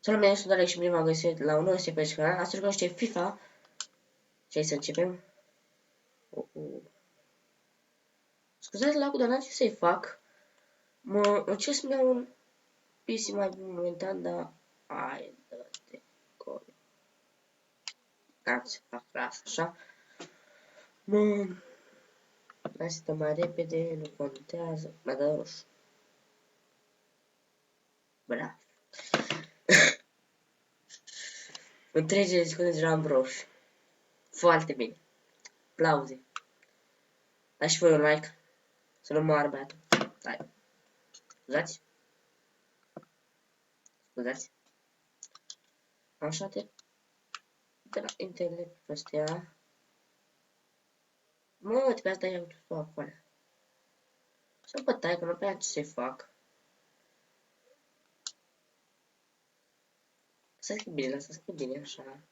Salut, mine sunt Alex și bine v-am găsit la un nou pe canal. Astăzi cunoaște FIFA. Și hai să începem. Scuzați lagul, dar n-am ce să-i fac. Mă încerc să-mi iau un PC mai bun momentan, dar... Hai, dă-te colo. N-am ce să fac la asta, așa. Hai să dăm mai repede, nu contează. M-a dat roșu. Bravo. În 30 de secunde deja am roșu. Foarte bine. Aplauze. Dați și voi un like. Să nu moară băiatul. Hai. Scuzați. Scuzați. Așa de la internet pe astea. Mă, trebuia să dai autostop acolo. Să bătai, că nu prea ce să-i fac. Lăsați-că bine, lăsați-că bine, așa.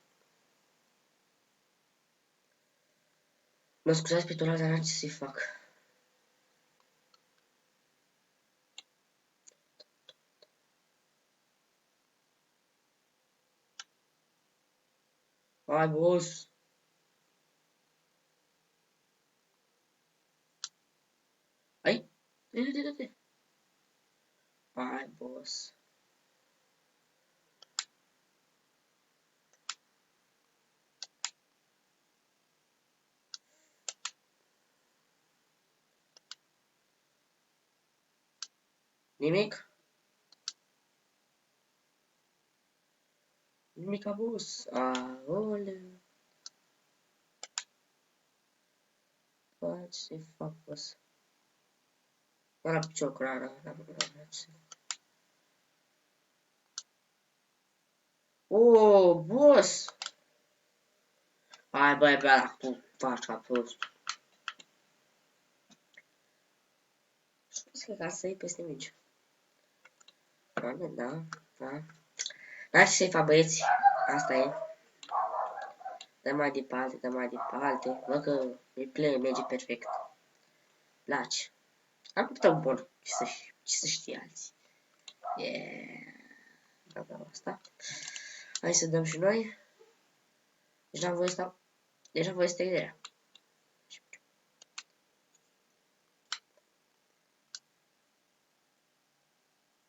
Mă scuzați pe toată, dar n-am ce să-i fac. Hai, boss. Hai. Du-te. Hai, boss. Nimic? Nimica, boss. Aoleu. Bă, ce să-i fac, boss? Mă la picior cu rara. Oh, boss! Hai, băi, băi, tu faci ca prost. Știu că să iei peste mici. Da. Dar ce să-i fac, băieți? Asta e. Dă mai departe. Văd că replay merge perfect. Place. Am făcut un bun. Ce să știe alții. Yeah. Da, asta. Hai să dăm și noi. Deci n-am voie să stau. Deci n-am voie să trec de rea.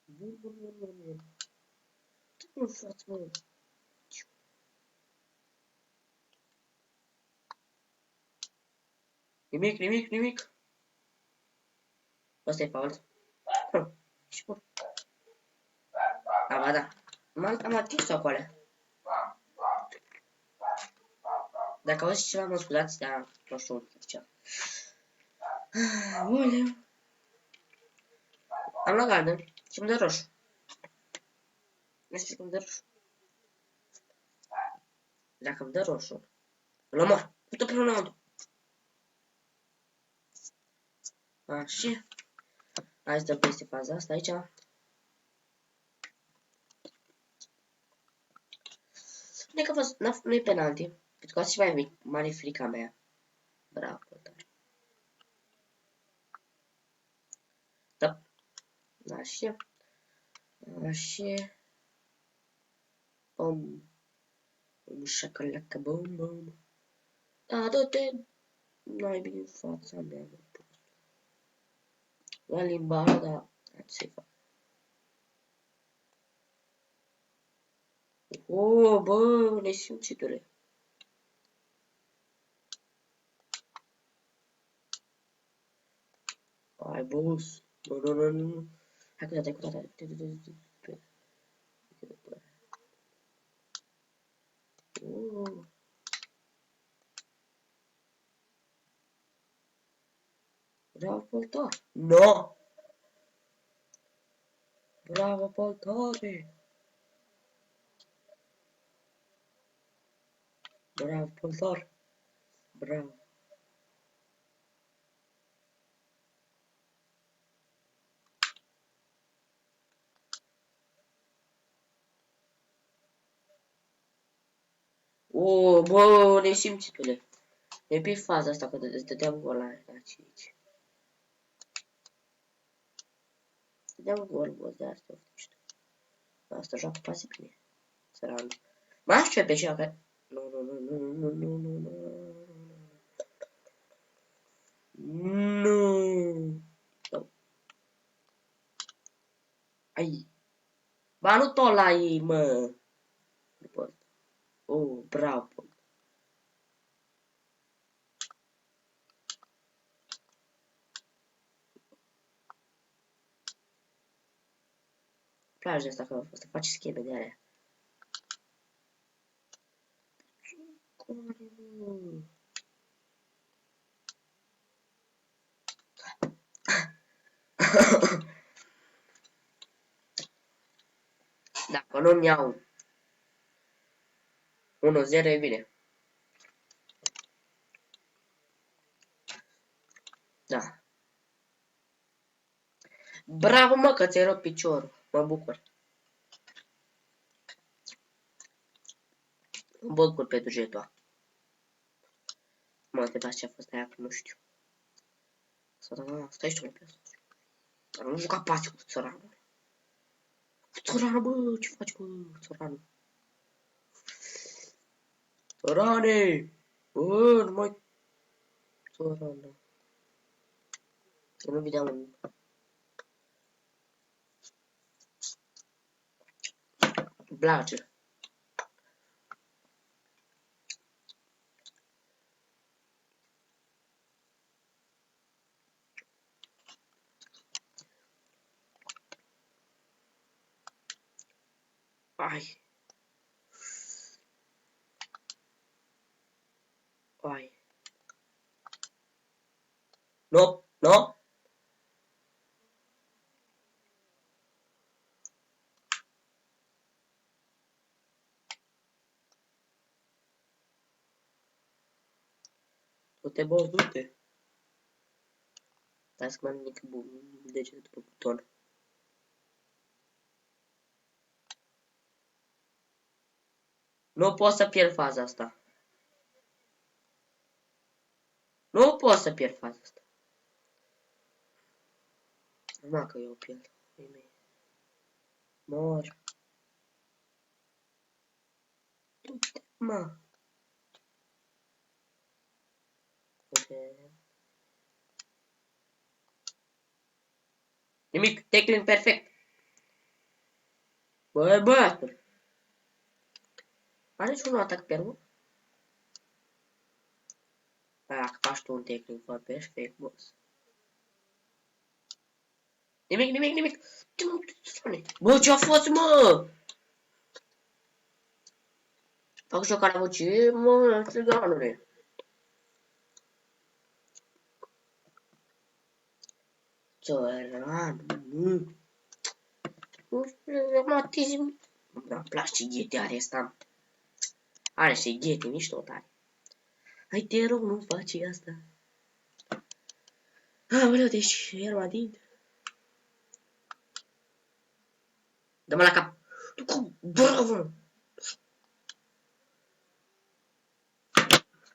Bun. Nu faci, mă. Nimic. Asta e fault. Și bun. Da. Am atins-o acolo. Dacă auzi ceva, mă scuzați, dar nu știu ce. Uleu. Am la galben și îmi dă roșu. Nu știu cum dă roșu. Dacă îmi dă roșu, îl omor. Uite pe înăuntru. Așa. Hai să dăm peste faza asta aici. Spune că nu-i penalti. Pentru că o să și mai mare frica mea. Bravo, tare. Da. Așa. Bum. Șacalaca, bum. Da, dă-te. N-ai bine în fața mea. La limbajă, dar ce fac? Oh, bă, nesimțitule. Hai, boss. Nu. Hai cu toate. Oh. Bravo, Poltar. No! Bravo, Poltare. Bravo, Poltar. Bravo. Oh, bă, nesimțitule. E pe faza asta că îți dădeam gol aici. Dădeam gol, bă, de asta, știu. Asta joacă pase bine. Țăranul. Mai știu pe cea care... Nu, nu, nu, nu, nu, nu, nu, nu. Nu. Ai. Ba nu tot la ei, mă. După. Oh, bravo. Plaja asta că o să faci scheme de alea. Dacă nu-mi iau 1-0 e bine. Da. Bravo, mă, că ți-ai rupt piciorul. Mă bucur. Mă bucur pentru jetua. Mă, te dați ce a fost aia, că nu știu. Stai și tu, mă, nu juca pace cu țăranul. Țăranul, bă, ce faci, bă, țăranul? Țărane! Bă, nu mai... Țăranul. Că nu vedeam un... Place. Ai. Ai. No, no. Du-te, boss, du-te. Stai să mă mic degetul după buton. Nu pot să pierd faza asta. Nu pot să pierd faza asta. Numai că eu pierd. Mor. Du-te, mă. Nimic, tackling perfect. Băi, băiatul. Are și un atac pierdut? Dacă faci tu un tackling perfect, boss. Nimic, nimic, nimic. Bă, ce-a fost, mă? Fac jocarea vocii, mă, țiganule. Țăran, nu. Nu știu, reumatism. Da, place ce ghete are asta. Are și ghete, nici tot are. Hai, te rog, nu faci asta. Aoleu, deci, reumatism. Dă-mă la cap. Bravo!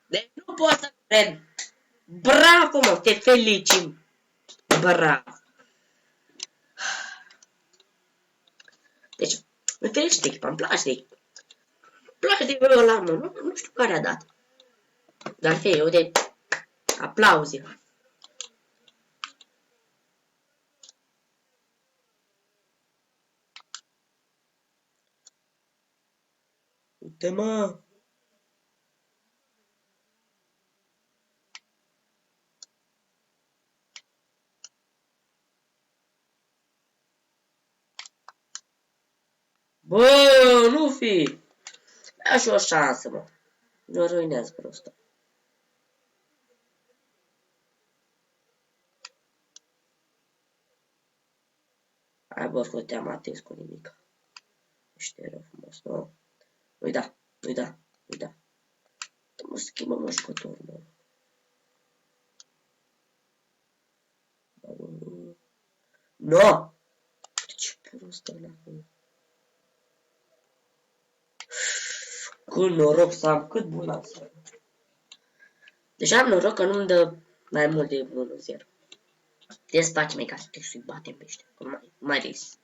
Deci nu pot să cred. Bravo, mă, te felicit. Bravo. Deci, îmi felicit echipa, îmi place de ăla, mă, nu știu care a dat. Dar fie, uite, aplauze. Uite, mă. Bă, nu fi. Ia și o șansă, mă. Nu ruinează prostul. Hai, bă, că te-am atins cu nimic. Ești rău frumos, nu? Nu-i da, nu-i da, nu-i da. Mă schimbă, mă, jucător, mă. No! Ce prost ăla, mă. Cât noroc să am, cât bun am să am. Deci am noroc că nu-mi dă mai mult de 1-0. Desfaci, mei, ca să te să-i batem pe ăștia. Mai ris.